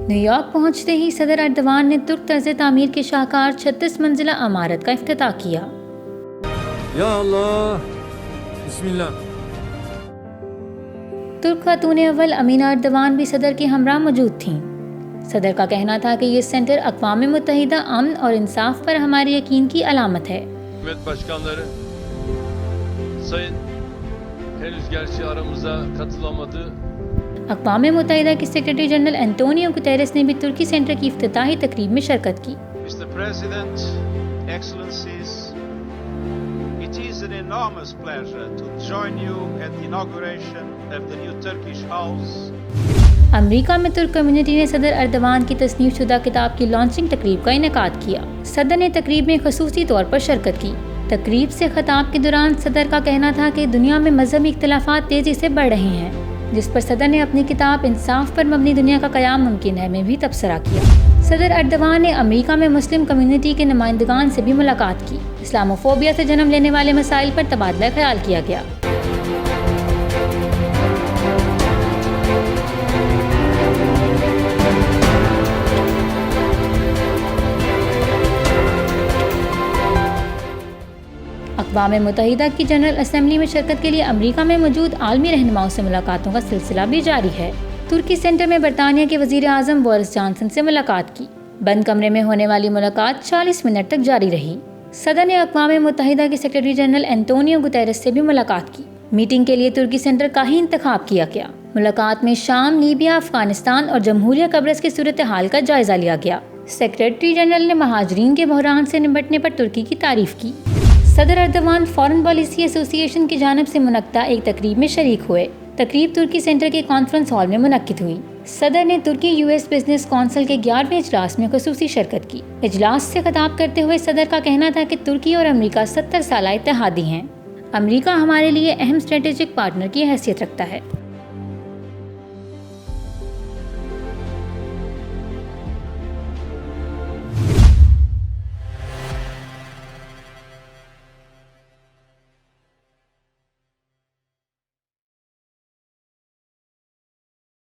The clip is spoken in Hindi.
न्यूयॉर्क पहुंचते ही सदर अर्दवान ने तुर्क तर्ज तामीर के शाहकार 36 मंजिला इमारत का इफ्तिताह किया। या अल्लाह, बिस्मिल्लाह। तुर्क खातून अव्वल अमीना अर्दवान भी सदर के हमरा मौजूद थीं। सदर का कहना था कि ये सेंटर अक़वाम मुत्तहिदा अमन और इंसाफ पर हमारे यकीन की अलामत है। अक़वाम मुत्तहिदा के सेक्रेटरी जनरल एंटोनियो गुतेरेस ने भी तुर्की सेंटर की इफ्तिताही तकरीब में शिरकत की। It is an enormous pleasure to join you at the inauguration of the new Turkish House. अमरीका में तुर्क कम्युनिटी ने सदर अर्दवान की तस्नीफ शुदा किताब की लॉन्चिंग तकरीब का इनेकाद किया। सदर ने तकरीब में ख़ुसूसी तौर पर शिरकत की। तकरीब से खिताब के दौरान सदर का कहना था कि दुनिया में मजहबी इख्तिलाफात तेज़ी से बढ़ रहे हैं, जिस पर सदर ने अपनी किताब इंसाफ पर मबनी दुनिया का क़याम मुमकिन है में भी तबसरा किया। सदर अर्दवान ने अमेरिका में मुस्लिम कम्युनिटी के नुमाइंदगान से भी मुलाकात की। इस्लामोफोबिया से जन्म लेने वाले मसाइल पर तबादला ख्याल किया गया। अक़वाम मुत्तहिदा की जनरल असम्बली में शिरकत के लिए अमेरिका में मौजूद आलमी रहनुमाओं से मुलाकातों का सिलसिला भी जारी है। तुर्की सेंटर में बरतानिया के वज़ीर आज़म बोरिस जॉनसन से मुलाकात की। बंद कमरे में होने वाली मुलाकात 40 मिनट तक जारी रही। सदर ने अक़वाम मुत्तहिदा के सेक्रेटरी जनरल एंटोनियो गुतेरेस से भी मुलाकात की। मीटिंग के लिए तुर्की सेंटर का ही इंतखाब किया गया। मुलाकात में शाम, लीबिया, अफगानिस्तान और जमहूरिया कब्रस की सूरत हाल का जायजा लिया गया। सेक्रेटरी जनरल ने महाजरीन के बहरान से निपटने पर तुर्की की तारीफ की। सदर अर्दवान फॉरेन पॉलिसी एसोसिएशन की जानिब से मुनक्किदा एक तकरीब में शरीक हुए। तकरीब तुर्की सेंटर के कॉन्फ्रेंस हॉल में मुनक्किद हुई। सदर ने तुर्की यूएस बिजनेस कौंसिल के 11वें इजलास में ख़ुसूसी शिरकत की। इजलास से खिताब करते हुए सदर का कहना था कि तुर्की और अमेरिका 70 साला इत्तेहादी हैं। अमेरिका हमारे लिए अहम स्ट्रेटेजिक पार्टनर की हैसियत रखता है।